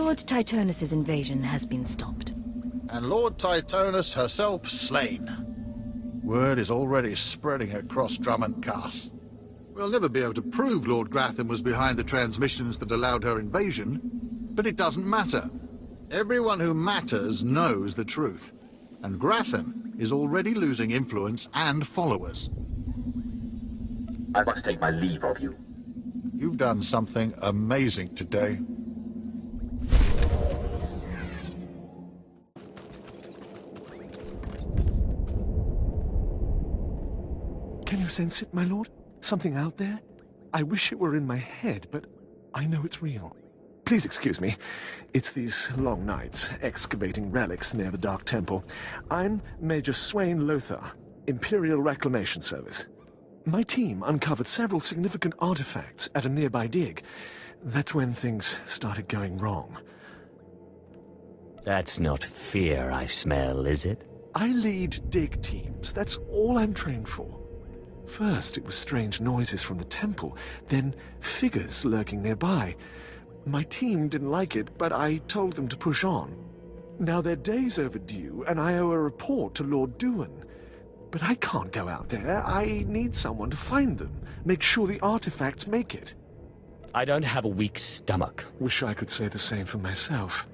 Lord Titonus' invasion has been stopped. And Lord Titonus herself slain. Word is already spreading across Drummond Cast. We'll never be able to prove Lord Gratham was behind the transmissions that allowed her invasion, but it doesn't matter. Everyone who matters knows the truth, and Gratham is already losing influence and followers. I must take my leave of you. You've done something amazing today. Can you sense it, my lord? Something out there? I wish it were in my head, but I know it's real. Please excuse me. It's these long nights, excavating relics near the Dark Temple. I'm Major Swain Lothar, Imperial Reclamation Service. My team uncovered several significant artifacts at a nearby dig. That's when things started going wrong. That's not fear I smell, is it? I lead dig teams. That's all I'm trained for. First, it was strange noises from the temple, then figures lurking nearby. My team didn't like it, but I told them to push on. Now they're days overdue, and I owe a report to Lord Duan. But I can't go out there. I need someone to find them, make sure the artifacts make it. I don't have a weak stomach. Wish I could say the same for myself.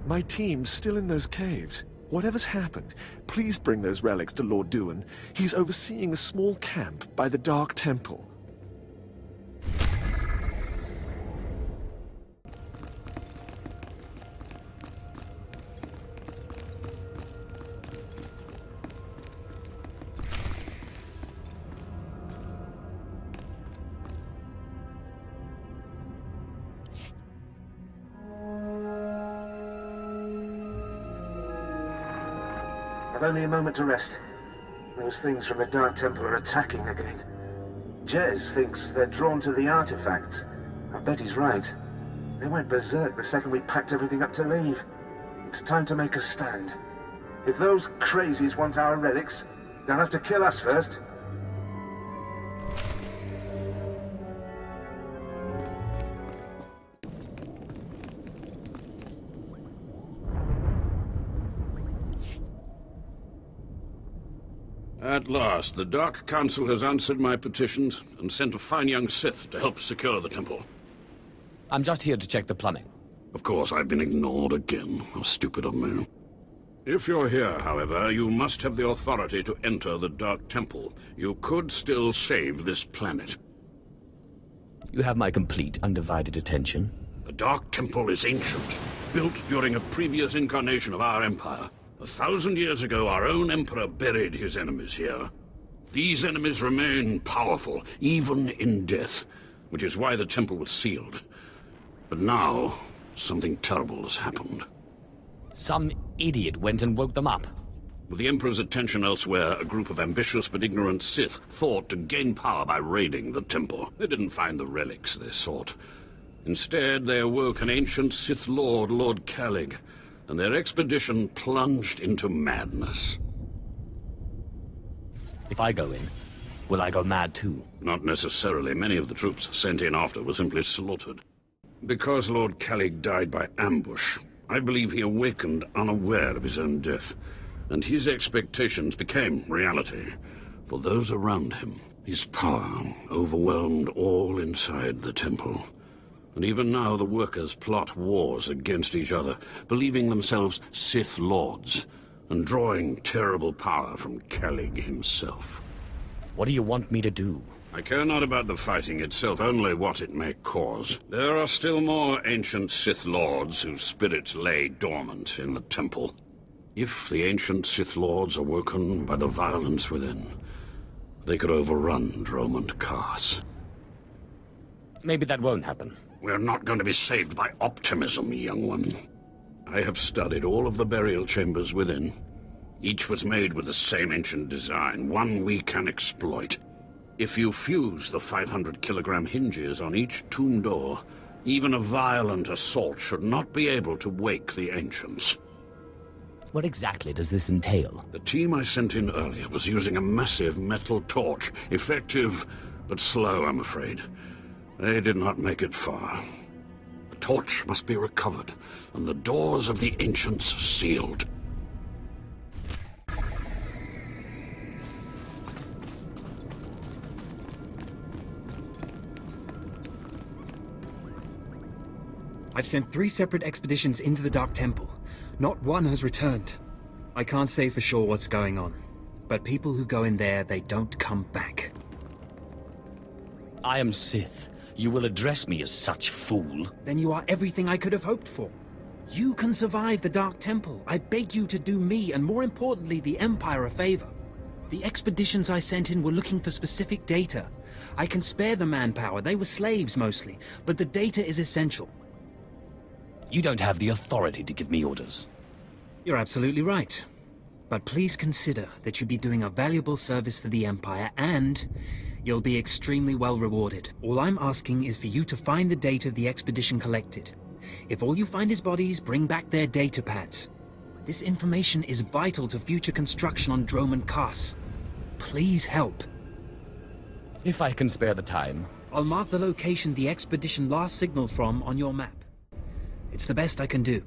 My team's still in those caves. Whatever's happened, please bring those relics to Lord Duan. He's overseeing a small camp by the Dark Temple. Only a moment to rest. Those things from the Dark Temple are attacking again. Jez thinks they're drawn to the artifacts. I bet he's right. They went berserk the second we packed everything up to leave. It's time to make a stand. If those crazies want our relics, they'll have to kill us first. At last, the Dark Council has answered my petitions and sent a fine young Sith to help secure the temple. I'm just here to check the plumbing. Of course, I've been ignored again. How stupid of me. If you're here, however, you must have the authority to enter the Dark Temple. You could still save this planet. You have my complete, undivided attention. The Dark Temple is ancient, built during a previous incarnation of our Empire. 1,000 years ago, our own Emperor buried his enemies here. These enemies remain powerful, even in death, which is why the temple was sealed. But now, something terrible has happened. Some idiot went and woke them up. With the Emperor's attention elsewhere, a group of ambitious but ignorant Sith thought to gain power by raiding the temple. They didn't find the relics they sought. Instead, they awoke an ancient Sith Lord, Lord Calig, and their expedition plunged into madness. If I go in, will I go mad too? Not necessarily. Many of the troops sent in after were simply slaughtered. Because Lord Calig died by ambush, I believe he awakened unaware of his own death, and his expectations became reality for those around him. His power overwhelmed all inside the temple. And even now the workers plot wars against each other, believing themselves Sith Lords, and drawing terrible power from Calig himself. What do you want me to do? I care not about the fighting itself, only what it may cause. There are still more ancient Sith Lords whose spirits lay dormant in the temple. If the ancient Sith Lords are woken by the violence within, they could overrun Drummond Cast. Maybe that won't happen. We're not going to be saved by optimism, young one. I have studied all of the burial chambers within. Each was made with the same ancient design, one we can exploit. If you fuse the 500-kilogram hinges on each tomb door, even a violent assault should not be able to wake the ancients. What exactly does this entail? The team I sent in earlier was using a massive metal torch. Effective, but slow, I'm afraid. They did not make it far. The torch must be recovered, and the doors of the ancients sealed. I've sent 3 separate expeditions into the Dark Temple. Not one has returned. I can't say for sure what's going on, but people who go in there, they don't come back. I am Sith. You will address me as such, fool. Then you are everything I could have hoped for. You can survive the Dark Temple. I beg you to do me, and more importantly, the Empire, a favor. The expeditions I sent in were looking for specific data. I can spare the manpower. They were slaves mostly, but the data is essential. You don't have the authority to give me orders. You're absolutely right. But please consider that you'll be doing a valuable service for the Empire, and you'll be extremely well rewarded. All I'm asking is for you to find the data the expedition collected. If all you find is bodies, bring back their data pads. This information is vital to future construction on Droman Kaas. Please help. If I can spare the time. I'll mark the location the expedition last signaled from on your map. It's the best I can do.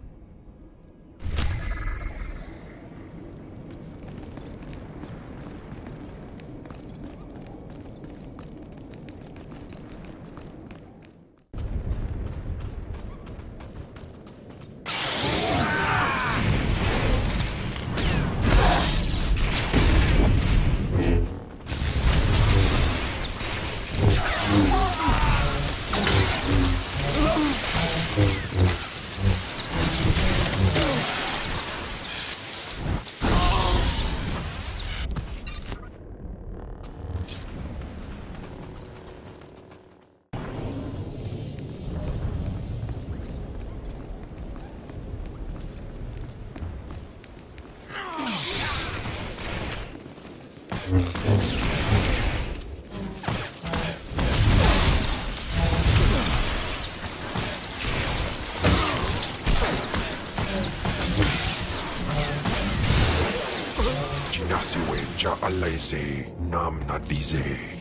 Alaise nam nadize.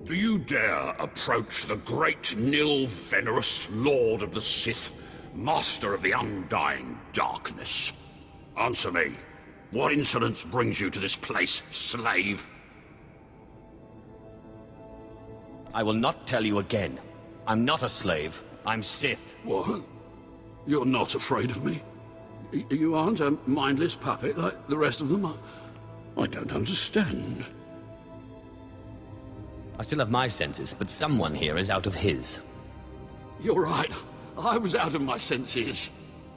Do you dare approach the great Nil Venerus, Lord of the Sith, Master of the Undying Darkness? Answer me. What insolence brings you to this place, slave? I will not tell you again. I'm not a slave. I'm Sith. What? You're not afraid of me? You aren't a mindless puppet like the rest of them? I don't understand. I still have my senses, but someone here is out of his. You're right. I was out of my senses.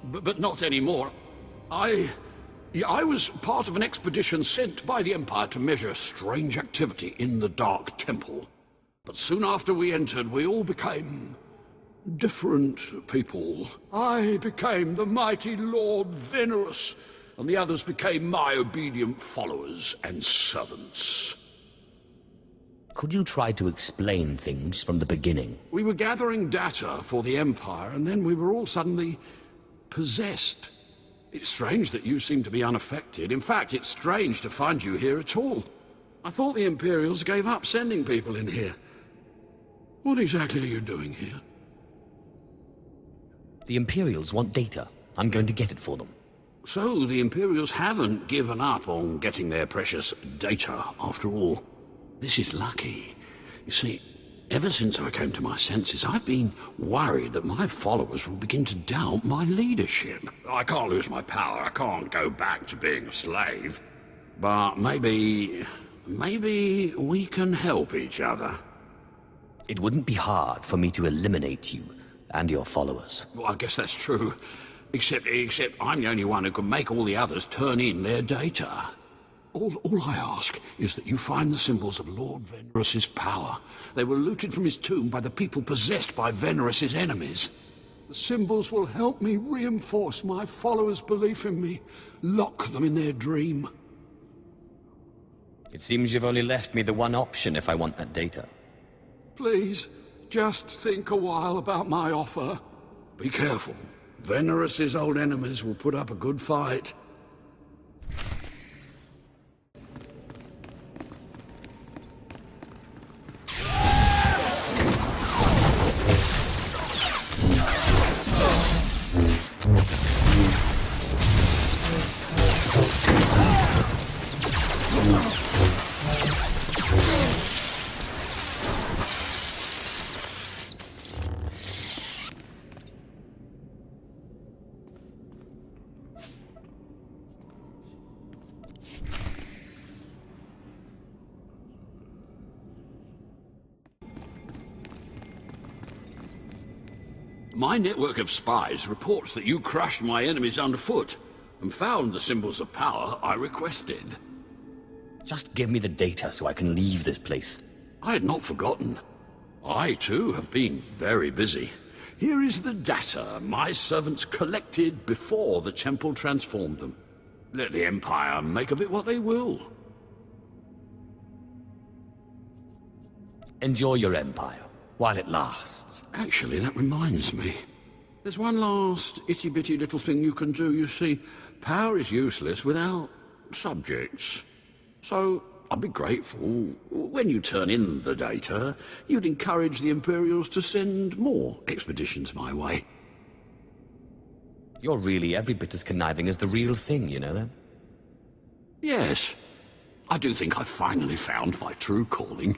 But not anymore. I was part of an expedition sent by the Empire to measure strange activity in the Dark Temple. But soon after we entered, we all became different people. I became the mighty Lord Venerus, and the others became my obedient followers and servants. Could you try to explain things from the beginning? We were gathering data for the Empire, and then we were all suddenly possessed. It's strange that you seem to be unaffected. In fact, it's strange to find you here at all. I thought the Imperials gave up sending people in here. What exactly are you doing here? The Imperials want data. I'm going to get it for them. So the Imperials haven't given up on getting their precious data, after all. This is lucky. You see, ever since I came to my senses, I've been worried that my followers will begin to doubt my leadership. I can't lose my power. I can't go back to being a slave. But maybe we can help each other. It wouldn't be hard for me to eliminate you and your followers. Well, I guess that's true. Except I'm the only one who can make all the others turn in their data. All I ask is that you find the symbols of Lord Venerus's power. They were looted from his tomb by the people possessed by Venerus's enemies. The symbols will help me reinforce my followers' belief in me, lock them in their dream. It seems you've only left me the one option if I want that data. Please, just think a while about my offer. Be careful. Venerous's old enemies will put up a good fight. My network of spies reports that you crushed my enemies underfoot and found the symbols of power I requested. Just give me the data so I can leave this place. I had not forgotten. I, too, have been very busy. Here is the data my servants collected before the temple transformed them. Let the Empire make of it what they will. Enjoy your empire, while it lasts. Actually, that reminds me. There's one last itty-bitty little thing you can do. You see, power is useless without subjects. So, I'd be grateful when you turn in the data, you'd encourage the Imperials to send more expeditions my way. You're really every bit as conniving as the real thing, you know that? Yes. I do think I've finally found my true calling.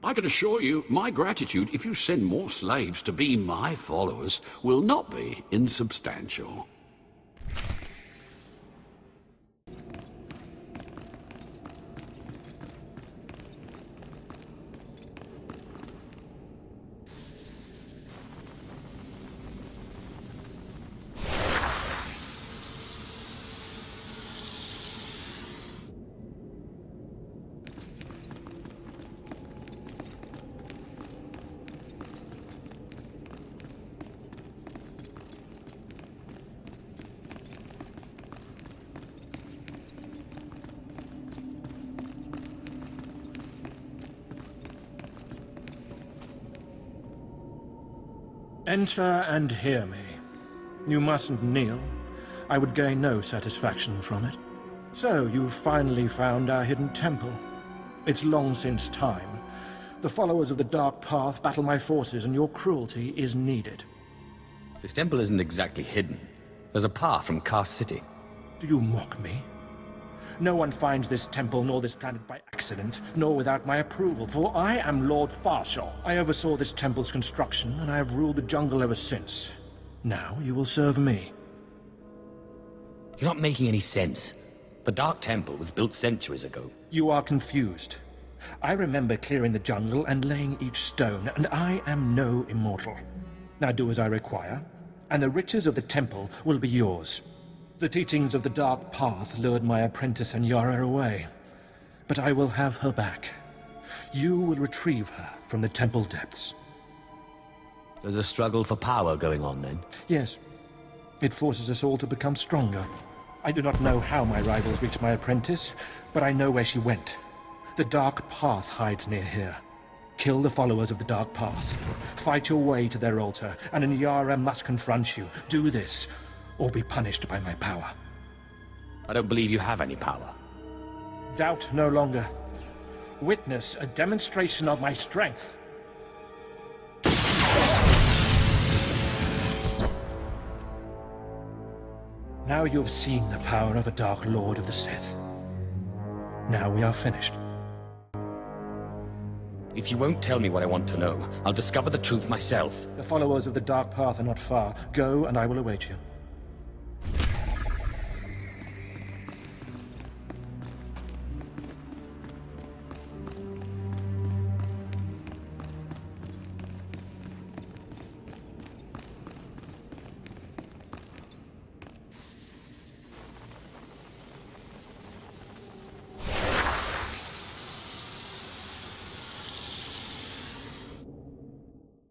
I can assure you, my gratitude if you send more slaves to be my followers will not be insubstantial. Enter and hear me. You mustn't kneel. I would gain no satisfaction from it. So, you've finally found our hidden temple. It's long since time. The followers of the Dark Path battle my forces, and your cruelty is needed. This temple isn't exactly hidden. There's a path from Cast City. Do you mock me? No one finds this temple nor this planet by accident, nor without my approval, for I am Lord Farshaw. I oversaw this temple's construction, and I have ruled the jungle ever since. Now you will serve me. You're not making any sense. The Dark Temple was built centuries ago. You are confused. I remember clearing the jungle and laying each stone, and I am no immortal. Now do as I require, and the riches of the temple will be yours. The teachings of the Dark Path lured my apprentice Anyara away, but I will have her back. You will retrieve her from the temple depths. There's a struggle for power going on, then? Yes. It forces us all to become stronger. I do not know how my rivals reached my apprentice, but I know where she went. The Dark Path hides near here. Kill the followers of the Dark Path. Fight your way to their altar, and Anyara must confront you. Do this, or be punished by my power. I don't believe you have any power. Doubt no longer. Witness a demonstration of my strength. Now you have seen the power of a Dark Lord of the Sith. Now we are finished. If you won't tell me what I want to know, I'll discover the truth myself. The followers of the Dark Path are not far. Go, and I will await you.